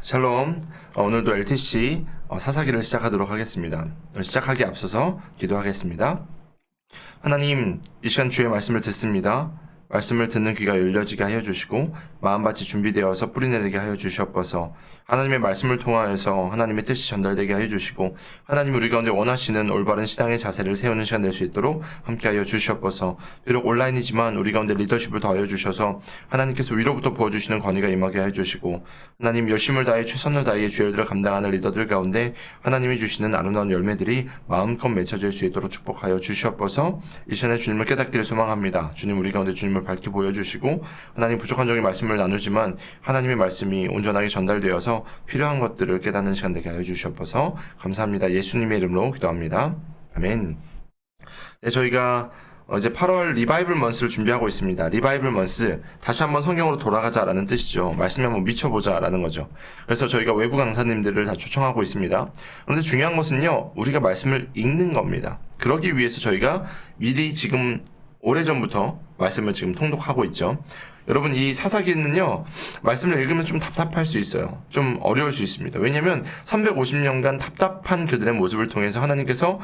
샬롬. 오늘도 LTC 사사기를 시작하도록 하겠습니다. 시작하기에 앞서서 기도하겠습니다. 하나님, 이 시간 주의 말씀을 듣습니다. 말씀을 듣는 귀가 열려지게 하여 주시고 마음밭이 준비되어서 뿌리내리게 하여 주시옵소서. 하나님의 말씀을 통하여서 하나님의 뜻이 전달되게 하여 주시고 하나님 우리 가운데 원하시는 올바른 신앙의 자세를 세우는 시간 될 수 있도록 함께하여 주시옵소서. 비록 온라인이지만 우리 가운데 리더십을 더하여 주셔서 하나님께서 위로부터 부어주시는 권위가 임하게 하여 주시고 하나님 열심을 다해 최선을 다해 주의 일들을 감당하는 리더들 가운데 하나님이 주시는 아름다운 열매들이 마음껏 맺혀질 수 있도록 축복하여 주시옵소서. 이 시간에 주님을 깨닫기를 소망합니다. 주님 우리 가운데 주님을 밝히 보여주시고 하나님 부족한 적인 말씀을 나누지만 하나님의 말씀이 온전하게 전달되어서 필요한 것들을 깨닫는 시간 되게 하여 주시옵소서. 감사합니다. 예수님의 이름으로 기도합니다. 아멘. 네, 저희가 이제 8월 리바이블 먼스를 준비하고 있습니다. 리바이블 먼스, 다시 한번 성경으로 돌아가자라는 뜻이죠. 말씀에 한번 미쳐보자라는 거죠. 그래서 저희가 외부 강사님들을 다 초청하고 있습니다. 그런데 중요한 것은요, 우리가 말씀을 읽는 겁니다. 그러기 위해서 저희가 미리 지금 오래전부터 말씀을 지금 통독하고 있죠. 여러분, 이 사사기는요, 말씀을 읽으면 좀 답답할 수 있어요. 좀 어려울 수 있습니다. 왜냐면 350년간 답답한 그들의 모습을 통해서 하나님께서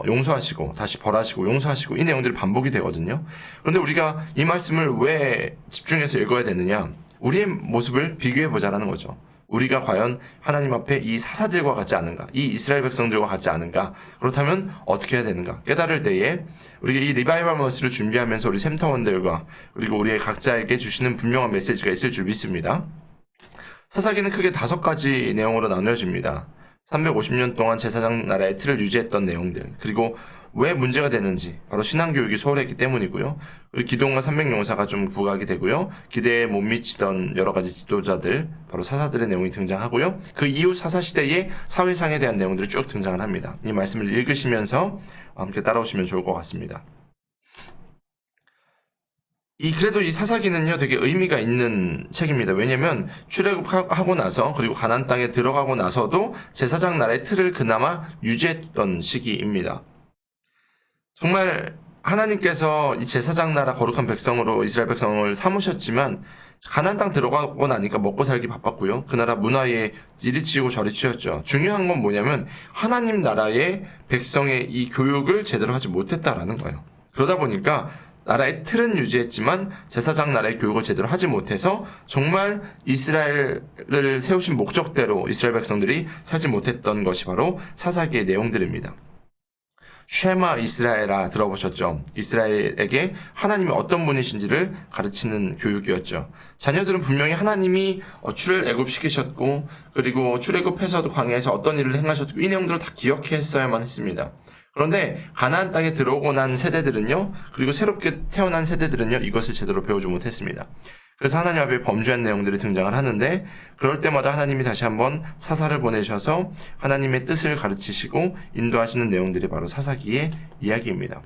용서하시고 다시 벌하시고 용서하시고 이 내용들이 반복이 되거든요. 그런데 우리가 이 말씀을 왜 집중해서 읽어야 되느냐? 우리의 모습을 비교해 보자라는 거죠. 우리가 과연 하나님 앞에 이 사사들과 같지 않은가? 이 이스라엘 백성들과 같지 않은가? 그렇다면 어떻게 해야 되는가? 깨달을 때에 우리가 이 리바이벌 머스를 준비하면서 우리 샘터원들과 그리고 우리의 각자에게 주시는 분명한 메시지가 있을 줄 믿습니다. 사사기는 크게 5가지 내용으로 나누어집니다. 350년 동안 제사장 나라의 틀을 유지했던 내용들, 그리고 왜 문제가 되는지 바로 신앙교육이 소홀했기 때문이고요. 그리고 기도원과 300용사가 좀 부각이 되고요. 기대에 못 미치던 여러 가지 지도자들, 바로 사사들의 내용이 등장하고요. 그 이후 사사시대의 사회상에 대한 내용들이 쭉 등장을 합니다. 이 말씀을 읽으시면서 함께 따라오시면 좋을 것 같습니다. 그래도 이 사사기는요, 되게 의미가 있는 책입니다. 왜냐면, 출애굽하고 나서, 그리고 가나안 땅에 들어가고 나서도 제사장 나라의 틀을 그나마 유지했던 시기입니다. 정말 하나님께서 이 제사장 나라 거룩한 백성으로 이스라엘 백성을 삼으셨지만, 가나안 땅 들어가고 나니까 먹고 살기 바빴고요. 그 나라 문화에 이리 치이고 저리 치였죠. 중요한 건 뭐냐면, 하나님 나라의 백성의 이 교육을 제대로 하지 못했다라는 거예요. 그러다 보니까, 나라의 틀은 유지했지만 제사장 나라의 교육을 제대로 하지 못해서 정말 이스라엘을 세우신 목적대로 이스라엘 백성들이 살지 못했던 것이 바로 사사기의 내용들입니다. 쉐마 이스라엘아 들어보셨죠? 이스라엘에게 하나님이 어떤 분이신지를 가르치는 교육이었죠. 자녀들은 분명히 하나님이 출을 애굽시키셨고 그리고 출애굽해서도 광야에서 어떤 일을 행하셨고 이 내용들을 다 기억했어야만 했습니다. 그런데 가나안 땅에 들어오고 난 세대들은요, 그리고 새롭게 태어난 세대들은요, 이것을 제대로 배우지 못했습니다. 그래서 하나님 앞에 범죄한 내용들이 등장을 하는데 그럴 때마다 하나님이 다시 한번 사사를 보내셔서 하나님의 뜻을 가르치시고 인도하시는 내용들이 바로 사사기의 이야기입니다.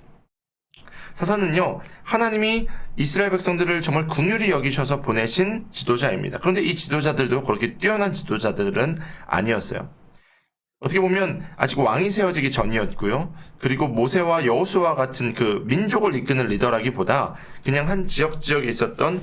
사사는요, 하나님이 이스라엘 백성들을 정말 긍휼히 여기셔서 보내신 지도자입니다. 그런데 이 지도자들도 그렇게 뛰어난 지도자들은 아니었어요. 어떻게 보면 아직 왕이 세워지기 전이었고요. 그리고 모세와 여호수아 같은 그 민족을 이끄는 리더라기보다 그냥 한 지역에 있었던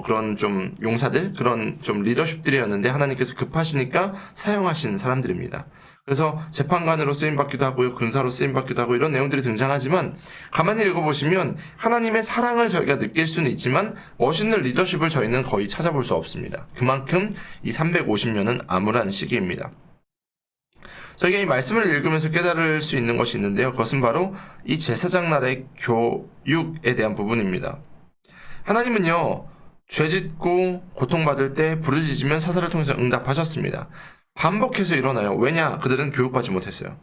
그런 좀 용사들, 그런 좀 리더십들이었는데 하나님께서 급하시니까 사용하신 사람들입니다. 그래서 재판관으로 쓰임받기도 하고요. 군사로 쓰임받기도 하고 이런 내용들이 등장하지만 가만히 읽어보시면 하나님의 사랑을 저희가 느낄 수는 있지만 멋있는 리더십을 저희는 거의 찾아볼 수 없습니다. 그만큼 이 350년은 암울한 시기입니다. 저희가 이 말씀을 읽으면서 깨달을 수 있는 것이 있는데요. 그것은 바로 이 제사장 나라의 교육에 대한 부분입니다. 하나님은요, 죄짓고 고통받을 때 부르짖으면 사사를 통해서 응답하셨습니다. 반복해서 일어나요. 왜냐? 그들은 교육받지 못했어요.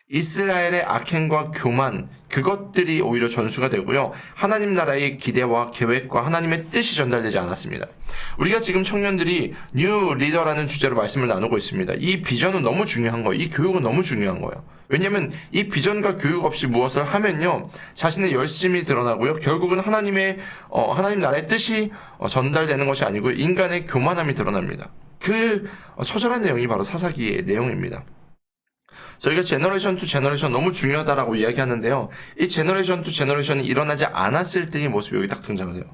이스라엘의 악행과 교만, 그것들이 오히려 전수가 되고요. 하나님 나라의 기대와 계획과 하나님의 뜻이 전달되지 않았습니다. 우리가 지금 청년들이 뉴 리더라는 주제로 말씀을 나누고 있습니다. 이 비전은 너무 중요한 거예요. 이 교육은 너무 중요한 거예요. 왜냐하면 이 비전과 교육 없이 무엇을 하면요, 자신의 열심이 드러나고요. 결국은 하나님 나라의 뜻이 전달되는 것이 아니고 인간의 교만함이 드러납니다. 그 처절한 내용이 바로 사사기의 내용입니다. 저희가 제너레이션 투 제너레이션 너무 중요하다라고 이야기하는데요. 이 제너레이션 투 제너레이션이 일어나지 않았을 때의 모습이 여기 딱 등장을 해요.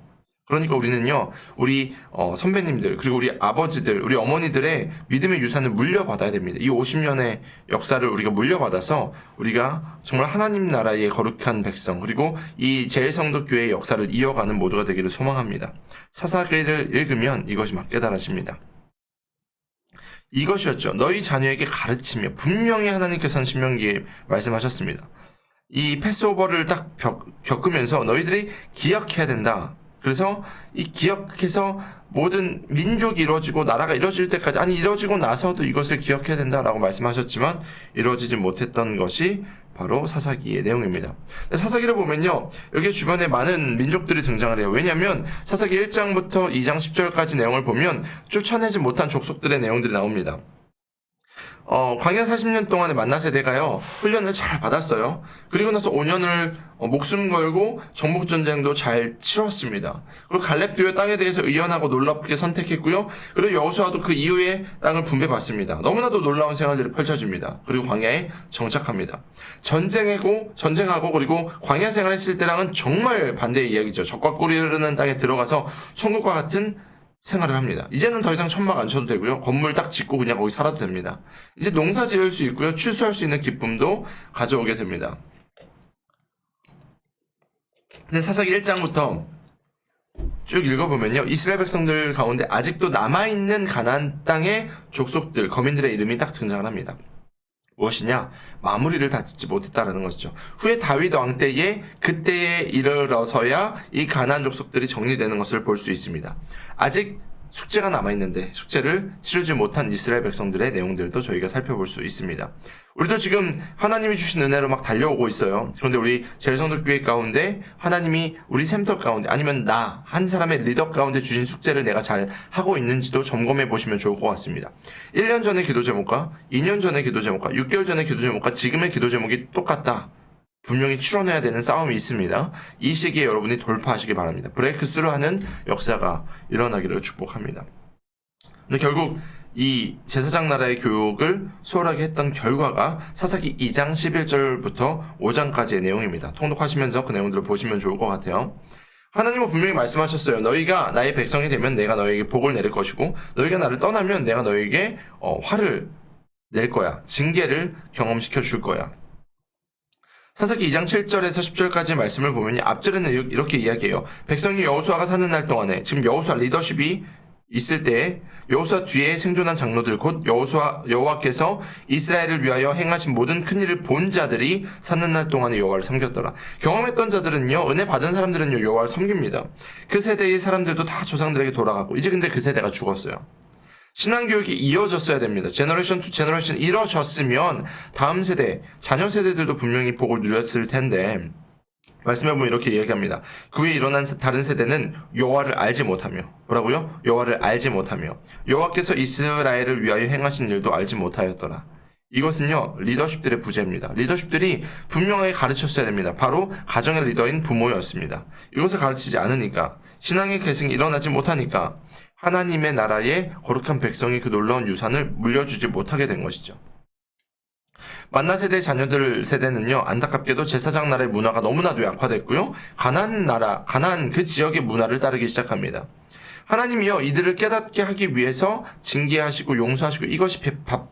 그러니까 우리는요, 우리 선배님들, 그리고 우리 아버지들, 우리 어머니들의 믿음의 유산을 물려받아야 됩니다. 이 50년의 역사를 우리가 물려받아서 우리가 정말 하나님 나라의 거룩한 백성, 그리고 이 제일성도교회의 역사를 이어가는 모두가 되기를 소망합니다. 사사기를 읽으면 이것이 막 깨달아집니다. 이것이었죠. 너희 자녀에게 가르치며, 분명히 하나님께서는 신명기에 말씀하셨습니다. 이 패스오버를 딱 겪으면서 너희들이 기억해야 된다. 그래서 이 기억해서 모든 민족이 이루어지고 나라가 이루어질 때까지, 아니 이루어지고 나서도 이것을 기억해야 된다라고 말씀하셨지만 이루어지지 못했던 것이 바로 사사기의 내용입니다. 사사기를 보면요, 여기 주변에 많은 민족들이 등장을 해요. 왜냐하면 사사기 1장부터 2장 10절까지 내용을 보면 쫓아내지 못한 족속들의 내용들이 나옵니다. 광야 40년 동안에 만나 세대가요, 훈련을 잘 받았어요. 그리고 나서 5년을 목숨 걸고 정복전쟁도 잘 치렀습니다. 그리고 갈렙교의 땅에 대해서 의연하고 놀랍게 선택했고요. 그리고 여호수아도 그 이후에 땅을 분배받습니다. 너무나도 놀라운 생활들이 펼쳐집니다. 그리고 광야에 정착합니다. 전쟁하고 그리고 광야 생활했을 때랑은 정말 반대의 이야기죠. 적과 꿀이 흐르는 땅에 들어가서 천국과 같은 생활을 합니다. 이제는 더 이상 천막 안 쳐도 되고요. 건물 딱 짓고 그냥 거기 살아도 됩니다. 이제 농사 지을 수 있고요. 추수할 수 있는 기쁨도 가져오게 됩니다. 근데 사사기 1장부터 쭉 읽어보면요, 이스라엘 백성들 가운데 아직도 남아있는 가나안 땅의 족속들, 거민들의 이름이 딱 등장을 합니다. 무엇이냐? 마무리를 다 짓지 못했다라는 것이죠. 후에 다윗 왕 때에 그때에 이르러서야 이 가나안 족속들이 정리되는 것을 볼 수 있습니다. 아직 숙제가 남아있는데 숙제를 치르지 못한 이스라엘 백성들의 내용들도 저희가 살펴볼 수 있습니다. 우리도 지금 하나님이 주신 은혜로 막 달려오고 있어요. 그런데 우리 제일성도교회 가운데 하나님이 우리 샘터 가운데, 아니면 나 한 사람의 리더 가운데 주신 숙제를 내가 잘 하고 있는지도 점검해 보시면 좋을 것 같습니다. 1년 전의 기도 제목과 2년 전의 기도 제목과 6개월 전의 기도 제목과 지금의 기도 제목이 똑같다. 분명히 치러내야 되는 싸움이 있습니다. 이 시기에 여러분이 돌파하시기 바랍니다. 브레이크 스루하는 역사가 일어나기를 축복합니다. 근데 결국 이 제사장 나라의 교육을 수월하게 했던 결과가 사사기 2장 11절부터 5장까지의 내용입니다. 통독하시면서 그 내용들을 보시면 좋을 것 같아요. 하나님은 분명히 말씀하셨어요. 너희가 나의 백성이 되면 내가 너희에게 복을 내릴 것이고, 너희가 나를 떠나면 내가 너희에게 화를 낼 거야. 징계를 경험시켜 줄 거야. 사사기 2장 7절에서 10절까지 말씀을 보면 앞절에는 이렇게 이야기해요. 백성이 여호수아가 사는 날 동안에, 지금 여호수아 리더십이 있을 때에 여호수아 뒤에 생존한 장로들, 곧 여호와께서 이스라엘을 위하여 행하신 모든 큰일을 본 자들이 사는 날 동안에 여호와를 섬겼더라. 경험했던 자들은요, 은혜 받은 사람들은요, 여호와를 섬깁니다. 그 세대의 사람들도 다 조상들에게 돌아가고, 이제 근데 그 세대가 죽었어요. 신앙교육이 이어졌어야 됩니다. 제너레이션 투 제너레이션 이뤄졌으면 다음 세대, 자녀 세대들도 분명히 복을 누렸을 텐데, 말씀해 보면 이렇게 이야기합니다. 그 후에 일어난 다른 세대는 여호와를 알지 못하며, 뭐라고요? 여호와를 알지 못하며 여호와께서 이스라엘을 위하여 행하신 일도 알지 못하였더라. 이것은요, 리더십들의 부재입니다. 리더십들이 분명하게 가르쳤어야 됩니다. 바로 가정의 리더인 부모였습니다. 이것을 가르치지 않으니까, 신앙의 계승이 일어나지 못하니까 하나님의 나라의 거룩한 백성이 그 놀라운 유산을 물려주지 못하게 된 것이죠. 만나 세대 자녀들 세대는요, 안타깝게도 제사장 나라의 문화가 너무나도 약화됐고요, 가나안 그 지역의 문화를 따르기 시작합니다. 하나님이요, 이들을 깨닫게 하기 위해서 징계하시고 용서하시고 이것이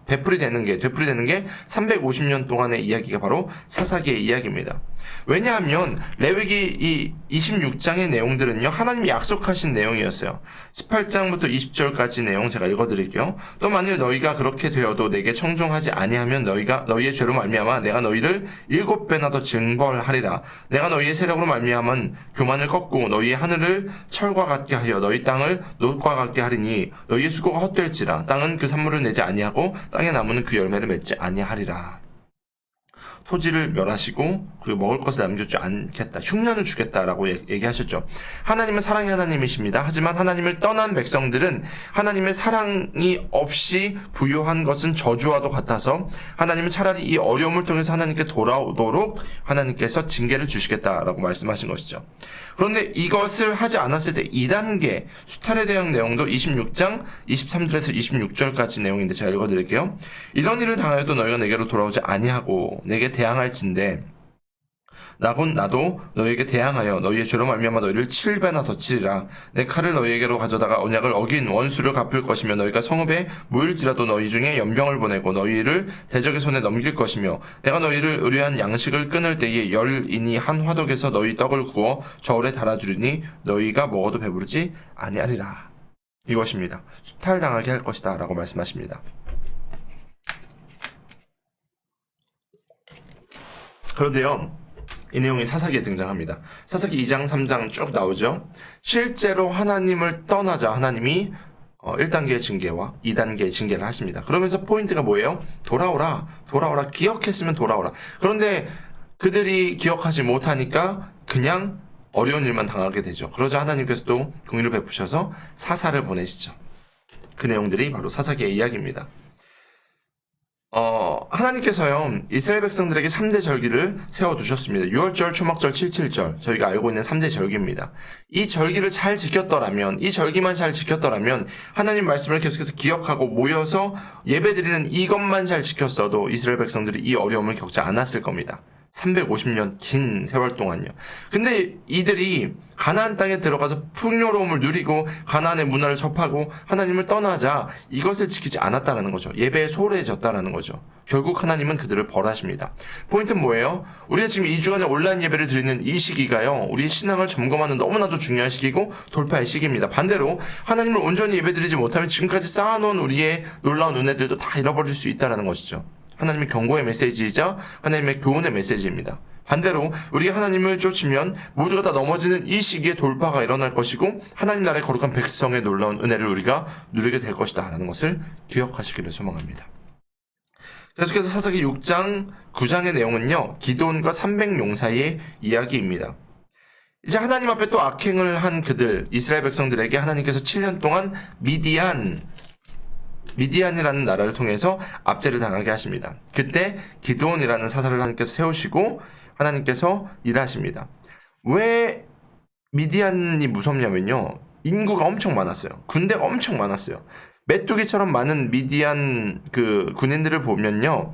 되풀이되는 게 350년 동안의 이야기가 바로 사사기의 이야기입니다. 왜냐하면 레위기 이 26장의 내용들은요, 하나님이 약속하신 내용이었어요. 18장부터 20절까지 내용 제가 읽어드릴게요. 또 만일 너희가 그렇게 되어도 내게 청종하지 아니하면 너희의 죄로 말미암아 내가 너희를 7배나 더 징벌하리라. 내가 너희의 세력으로 말미암은 교만을 꺾고 너희의 하늘을 철과 같게 하여 너희 땅을 놋과 같게 하리니 너희의 수고가 헛될지라. 땅은 그 산물을 내지 아니하고 땅의 나무는 그 열매를 맺지 아니하리라. 토지를 멸하시고 그리고 먹을 것을 남겨주지 않겠다. 흉년을 주겠다라고 얘기하셨죠. 하나님은 사랑의 하나님이십니다. 하지만 하나님을 떠난 백성들은 하나님의 사랑이 없이 부요한 것은 저주와도 같아서 하나님은 차라리 이 어려움을 통해서 하나님께 돌아오도록 하나님께서 징계를 주시겠다라고 말씀하신 것이죠. 그런데 이것을 하지 않았을 때 2단계 수탈에 대한 내용도 26장 23절에서 26절까지 내용인데 제가 읽어드릴게요. 이런 일을 당하여도 너희가 내게로 돌아오지 아니하고 내게 대항할진대 나도 너희에게 대항하여 너희의 죄로 말미암아 너희를 7배나 더 치리라. 내 칼을 너희에게로 가져다가 언약을 어긴 원수를 갚을 것이며 너희가 성읍에 모일지라도 너희 중에 연병을 보내고 너희를 대적의 손에 넘길 것이며 내가 너희를 의뢰한 양식을 끊을 때에 열인이 한 화덕에서 너희 떡을 구워 저울에 달아주리니 너희가 먹어도 배부르지 아니하리라. 이것입니다. 수탈당하게 할 것이다 라고 말씀하십니다. 그런데요, 이 내용이 사사기에 등장합니다. 사사기 2장 3장 쭉 나오죠. 실제로 하나님을 떠나자 하나님이 1단계의 징계와 2단계의 징계를 하십니다. 그러면서 포인트가 뭐예요? 돌아오라 기억했으면 돌아오라. 그런데 그들이 기억하지 못하니까 그냥 어려운 일만 당하게 되죠. 그러자 하나님께서 또 긍휼을 베푸셔서 사사를 보내시죠. 그 내용들이 바로 사사기의 이야기입니다. 하나님께서요, 이스라엘 백성들에게 3대 절기를 세워두셨습니다. 6월절, 초막절, 7.7절. 저희가 알고 있는 3대 절기입니다. 이 절기를 잘 지켰더라면, 이 절기만 잘 지켰더라면, 하나님 말씀을 계속해서 기억하고 모여서 예배드리는 이것만 잘 지켰어도 이스라엘 백성들이 이 어려움을 겪지 않았을 겁니다. 350년 긴 세월 동안요. 근데 이들이 가나안 땅에 들어가서 풍요로움을 누리고 가나안의 문화를 접하고 하나님을 떠나자 이것을 지키지 않았다는 거죠. 예배에 소홀해졌다는 거죠. 결국 하나님은 그들을 벌하십니다. 포인트는 뭐예요? 우리가 지금 2주간의 온라인 예배를 드리는 이 시기가요, 우리의 신앙을 점검하는 너무나도 중요한 시기고 돌파의 시기입니다. 반대로 하나님을 온전히 예배드리지 못하면 지금까지 쌓아놓은 우리의 놀라운 은혜들도 다 잃어버릴 수 있다는 것이죠. 하나님의 경고의 메시지이자 하나님의 교훈의 메시지입니다. 반대로 우리가 하나님을 쫓으면 모두가 다 넘어지는 이 시기에 돌파가 일어날 것이고 하나님 나라의 거룩한 백성의 놀라운 은혜를 우리가 누리게 될 것이다 라는 것을 기억하시기를 소망합니다. 계속해서 사사기 6장 9장의 내용은요, 기드온과 300용사의 이야기입니다. 이제 하나님 앞에 또 악행을 한 그들 이스라엘 백성들에게 하나님께서 7년 동안 미디안이라는 나라를 통해서 압제를 당하게 하십니다. 그때 기드온이라는 사사를 하나님께서 세우시고 하나님께서 일하십니다. 왜 미디안이 무섭냐면요, 인구가 엄청 많았어요. 군대가 엄청 많았어요. 메뚜기처럼 많은 미디안 그 군인들을 보면요,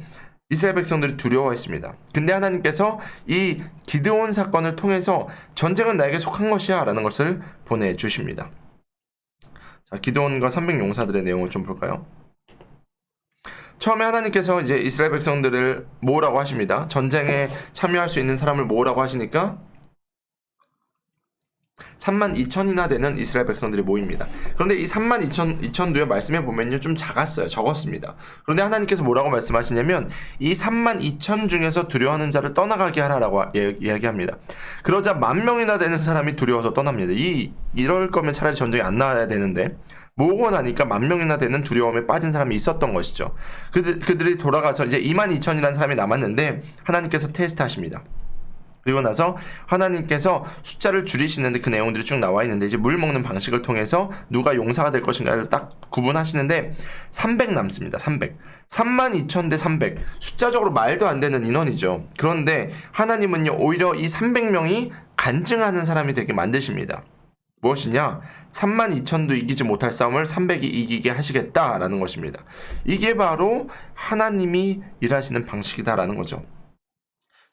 이스라엘 백성들이 두려워했습니다. 근데 하나님께서 이 기드온 사건을 통해서 전쟁은 나에게 속한 것이야 라는 것을 보내주십니다. 자, 기드온과 300용사들의 내용을 좀 볼까요? 처음에 하나님께서 이제 이스라엘 백성들을 모으라고 하십니다. 전쟁에 참여할 수 있는 사람을 모으라고 하시니까 32,000이나 되는 이스라엘 백성들이 모입니다. 그런데 이 32,000도의 말씀에 보면요, 좀 작았어요. 적었습니다. 그런데 하나님께서 뭐라고 말씀하시냐면 이 32,000 중에서 두려워하는 자를 떠나가게 하라라고 이야기합니다. 그러자 10,000명이나 되는 사람이 두려워서 떠납니다. 이럴 거면 차라리 전쟁이 안 나와야 되는데 모으고 나니까 10,000명이나 되는 두려움에 빠진 사람이 있었던 것이죠. 그들이 돌아가서 이제 22,000이라는 사람이 남았는데 하나님께서 테스트하십니다. 그리고 나서 하나님께서 숫자를 줄이시는데 그 내용들이 쭉 나와 있는데 이제 물 먹는 방식을 통해서 누가 용사가 될 것인가를 딱 구분하시는데 300 남습니다. 300. 32,000 대 300. 숫자적으로 말도 안 되는 인원이죠. 그런데 하나님은요, 오히려 이 300명이 간증하는 사람이 되게 만드십니다. 무엇이냐? 32,000도 이기지 못할 싸움을 300이 이기게 하시겠다라는 것입니다. 이게 바로 하나님이 일하시는 방식이다라는 거죠.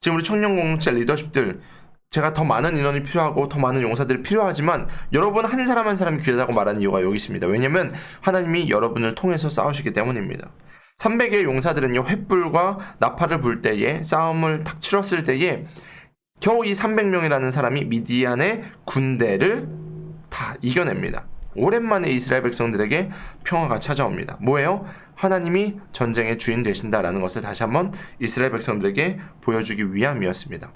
지금 우리 청년 공동체 리더십들, 제가 더 많은 인원이 필요하고 더 많은 용사들이 필요하지만 여러분 한 사람 한 사람이 귀하다고 말하는 이유가 여기 있습니다. 왜냐면 하나님이 여러분을 통해서 싸우시기 때문입니다. 300의 용사들은요, 횃불과 나팔을 불 때에 싸움을 탁 치렀을 때에 겨우 이 300명이라는 사람이 미디안의 군대를 다 이겨냅니다. 오랜만에 이스라엘 백성들에게 평화가 찾아옵니다. 뭐예요? 하나님이 전쟁의 주인 되신다라는 것을 다시 한번 이스라엘 백성들에게 보여주기 위함이었습니다.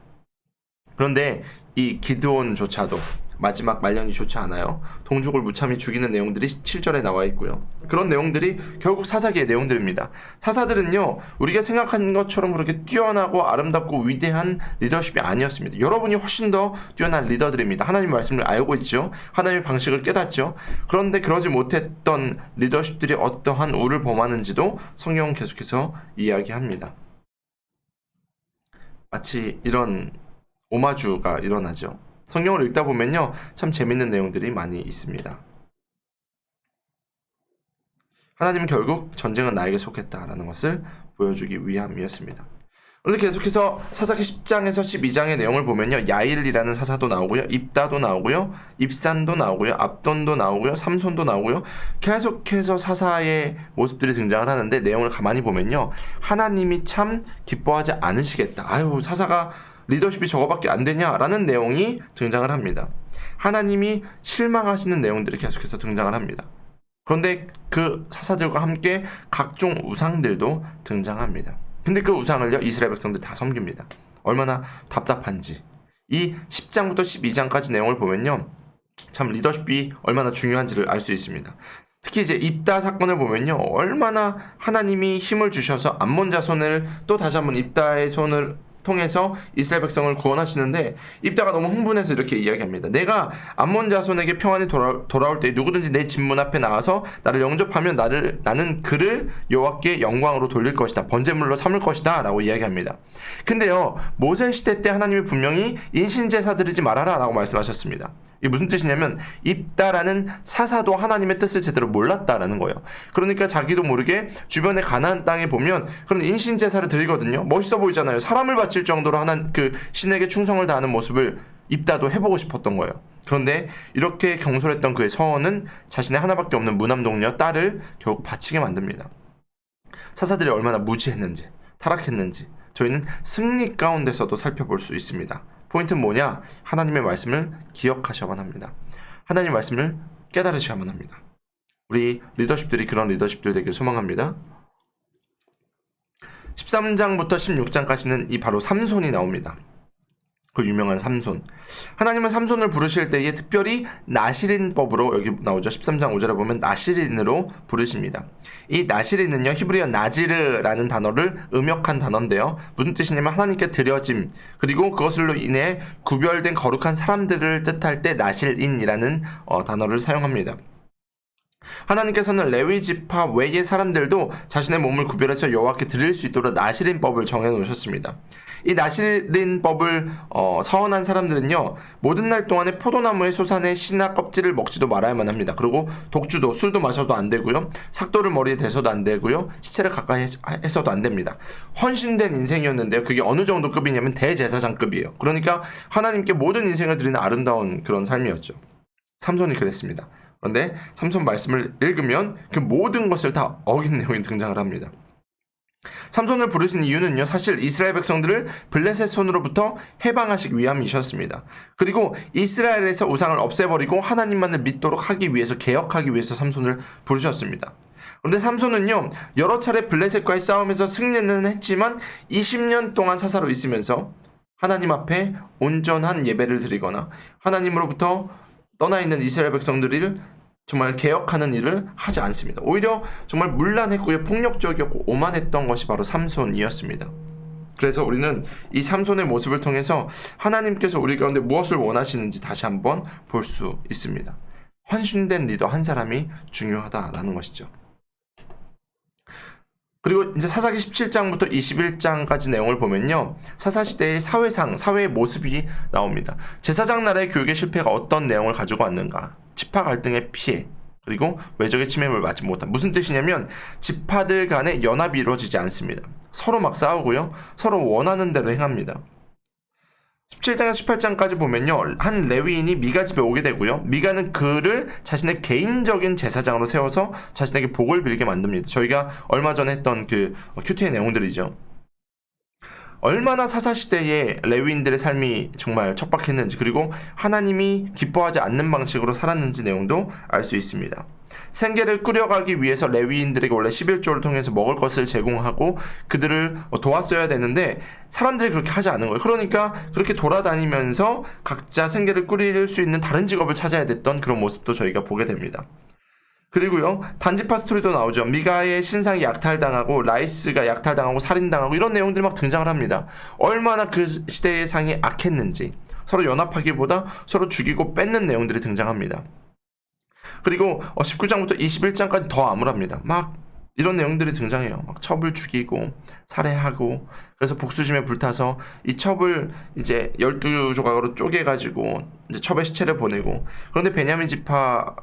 그런데 이 기드온조차도 마지막 말년이 좋지 않아요. 동족을 무참히 죽이는 내용들이 7절에 나와 있고요. 그런 내용들이 결국 사사기의 내용들입니다. 사사들은요, 우리가 생각하는 것처럼 그렇게 뛰어나고 아름답고 위대한 리더십이 아니었습니다. 여러분이 훨씬 더 뛰어난 리더들입니다. 하나님의 말씀을 알고 있죠. 하나님의 방식을 깨닫죠. 그런데 그러지 못했던 리더십들이 어떠한 우를 범하는지도 성경은 계속해서 이야기합니다. 마치 이런 오마주가 일어나죠. 성경을 읽다 보면요, 참 재밌는 내용들이 많이 있습니다. 하나님은 결국 전쟁은 나에게 속했다라는 것을 보여주기 위함이었습니다. 그런데 계속해서 사사기 10장에서 12장의 내용을 보면요, 야일이라는 사사도 나오고요, 입다도 나오고요, 입산도 나오고요, 압돈도 나오고요, 삼손도 나오고요. 계속해서 사사의 모습들이 등장을 하는데, 내용을 가만히 보면요, 하나님이 참 기뻐하지 않으시겠다, 아유 사사가 리더십이 저거밖에 안 되냐라는 내용이 등장을 합니다. 하나님이 실망하시는 내용들이 계속해서 등장을 합니다. 그런데 그 사사들과 함께 각종 우상들도 등장합니다. 근데 그 우상을요, 이스라엘 백성들 다 섬깁니다. 얼마나 답답한지. 이 10장부터 12장까지 내용을 보면요, 참 리더십이 얼마나 중요한지를 알 수 있습니다. 특히 이제 입다 사건을 보면요, 얼마나 하나님이 힘을 주셔서 암몬 자손을 또 다시 한번 입다의 손을 통해서 이스라엘 백성을 구원하시는데, 입다가 너무 흥분해서 이렇게 이야기합니다. 내가 암몬 자손에게 평안히 돌아올 때 누구든지 내 집 문 앞에 나와서 나를 영접하면 나는 그를 여호와께 영광으로 돌릴 것이다, 번제물로 삼을 것이다 라고 이야기합니다. 근데요, 모세 시대 때 하나님이 분명히 인신제사 드리지 말아라 라고 말씀하셨습니다. 이게 무슨 뜻이냐면, 입다라는 사사도 하나님의 뜻을 제대로 몰랐다라는 거예요. 그러니까 자기도 모르게 주변의 가나안 땅에 보면 그런 인신제사를 드리거든요. 멋있어 보이잖아요. 사람을 바칠 정도로 그 신에게 충성을 다하는 모습을 입다도 해보고 싶었던 거예요. 그런데 이렇게 경솔했던 그의 서원은 자신의 하나밖에 없는 무남동녀 딸을 결국 바치게 만듭니다. 사사들이 얼마나 무지했는지, 타락했는지 저희는 승리 가운데서도 살펴볼 수 있습니다. 포인트는 뭐냐? 하나님의 말씀을 기억하셔야만 합니다. 하나님의 말씀을 깨달으셔야만 합니다. 우리 리더십들이 그런 리더십들 되길 소망합니다. 13장부터 16장까지는 이 바로 삼손이 나옵니다. 그 유명한 삼손. 하나님은 삼손을 부르실 때에 특별히 나시린법으로, 여기 나오죠. 13장 5절에 보면 나시린으로 부르십니다. 이 나시린은요, 히브리어 나지르라는 단어를 음역한 단어인데요, 무슨 뜻이냐면 하나님께 드려짐, 그리고 그것으로 인해 구별된 거룩한 사람들을 뜻할 때 나실인이라는 단어를 사용합니다. 하나님께서는 레위 지파 외의 사람들도 자신의 몸을 구별해서 여호와께 드릴 수 있도록 나시린법을 정해놓으셨습니다. 이 나시린법을 서원한 사람들은요, 모든 날 동안에 포도나무의 소산의 씨나 껍질을 먹지도 말아야만 합니다. 그리고 독주도, 술도 마셔도 안 되고요, 삭도를 머리에 대서도 안 되고요, 시체를 가까이 해서도 안 됩니다. 헌신된 인생이었는데요, 그게 어느 정도 급이냐면 대제사장급이에요. 그러니까 하나님께 모든 인생을 드리는 아름다운 그런 삶이었죠. 삼손이 그랬습니다. 그런데 삼손 말씀을 읽으면 그 모든 것을 다 어긴 내용이 등장을 합니다. 삼손을 부르신 이유는요, 사실 이스라엘 백성들을 블레셋 손으로부터 해방하시기 위함이셨습니다. 그리고 이스라엘에서 우상을 없애버리고 하나님만을 믿도록 하기 위해서, 개혁하기 위해서 삼손을 부르셨습니다. 그런데 삼손은요, 여러 차례 블레셋과의 싸움에서 승리는 했지만 20년 동안 사사로 있으면서 하나님 앞에 온전한 예배를 드리거나 하나님으로부터 떠나 있는 이스라엘 백성들을 정말 개혁하는 일을 하지 않습니다. 오히려 정말 문란했고요, 폭력적이었고 오만했던 것이 바로 삼손이었습니다. 그래서 우리는 이 삼손의 모습을 통해서 하나님께서 우리 가운데 무엇을 원하시는지 다시 한번 볼 수 있습니다. 헌신된 리더 한 사람이 중요하다라는 것이죠. 그리고 이제 사사기 17장부터 21장까지 내용을 보면요, 사사시대의 사회상, 사회의 모습이 나옵니다. 제사장 나라의 교육의 실패가 어떤 내용을 가지고 왔는가? 지파 갈등의 피해, 그리고 외적의 침해를 받지 못한. 무슨 뜻이냐면 지파들 간의 연합이 이루어지지 않습니다. 서로 막 싸우고요, 서로 원하는 대로 행합니다. 17장에서 18장까지 보면요, 한 레위인이 미가 집에 오게 되고요, 미가는 그를 자신의 개인적인 제사장으로 세워서 자신에게 복을 빌게 만듭니다. 저희가 얼마 전에 했던 그 큐티의 내용들이죠. 얼마나 사사시대의 레위인들의 삶이 정말 척박했는지, 그리고 하나님이 기뻐하지 않는 방식으로 살았는지 내용도 알 수 있습니다. 생계를 꾸려가기 위해서 레위인들에게 원래 11조를 통해서 먹을 것을 제공하고 그들을 도왔어야 되는데 사람들이 그렇게 하지 않은 거예요. 그러니까 그렇게 돌아다니면서 각자 생계를 꾸릴 수 있는 다른 직업을 찾아야 됐던 그런 모습도 저희가 보게 됩니다. 그리고요, 단지파 스토리도 나오죠. 미가의 신상이 약탈당하고 라이스가 약탈당하고 살인당하고 이런 내용들이 막 등장을 합니다. 얼마나 그 시대의 상이 악했는지, 서로 연합하기보다 서로 죽이고 뺏는 내용들이 등장합니다. 그리고 19장부터 21장까지 더 암울합니다. 막 이런 내용들이 등장해요. 막 첩을 죽이고 살해하고, 그래서 복수심에 불타서 이 첩을 이제 12조각으로 쪼개가지고 이제 첩의 시체를 보내고, 그런데 베냐민 지파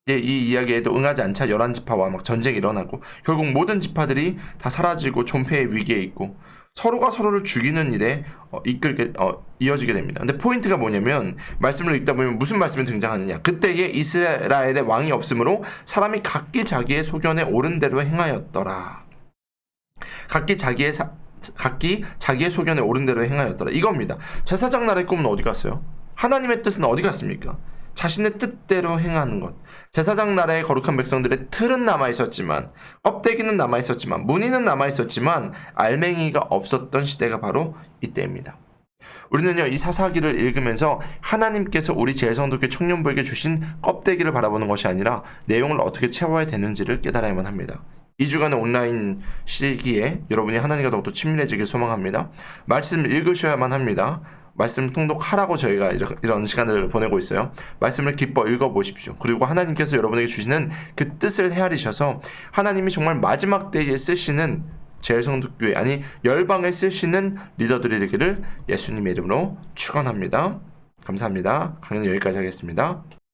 이 이야기에도 응하지 않자 11지파와 막 전쟁이 일어나고 결국 모든 지파들이 다 사라지고 존폐의 위기에 있고, 서로가 서로를 죽이는 일에 이어지게 됩니다. 근데 포인트가 뭐냐면 말씀을 읽다 보면 무슨 말씀이 등장하느냐. 그때에 이스라엘의 왕이 없으므로 사람이 각기 자기의 소견에 옳은 대로 행하였더라. 각기 자기의 소견에 옳은 대로 행하였더라. 이겁니다. 제사장 나라의 꿈은 어디 갔어요? 하나님의 뜻은 어디 갔습니까? 자신의 뜻대로 행하는 것. 제사장 나라의 거룩한 백성들의 틀은 남아있었지만, 껍데기는 남아있었지만, 무늬는 남아있었지만 알맹이가 없었던 시대가 바로 이때입니다. 우리는요, 이 사사기를 읽으면서 하나님께서 우리 제일성도교 청년부에게 주신 껍데기를 바라보는 것이 아니라 내용을 어떻게 채워야 되는지를 깨달아야만 합니다. 2주간의 온라인 시기에 여러분이 하나님과 더욱더 친밀해지길 소망합니다. 말씀을 읽으셔야만 합니다. 말씀 통독하라고 저희가 이런 시간을 보내고 있어요. 말씀을 기뻐 읽어보십시오. 그리고 하나님께서 여러분에게 주시는 그 뜻을 헤아리셔서 하나님이 정말 마지막 때에 쓰시는 제일성도교회, 아니 열방에 쓰시는 리더들이 되기를 예수님의 이름으로 축원합니다. 감사합니다. 강의는 여기까지 하겠습니다.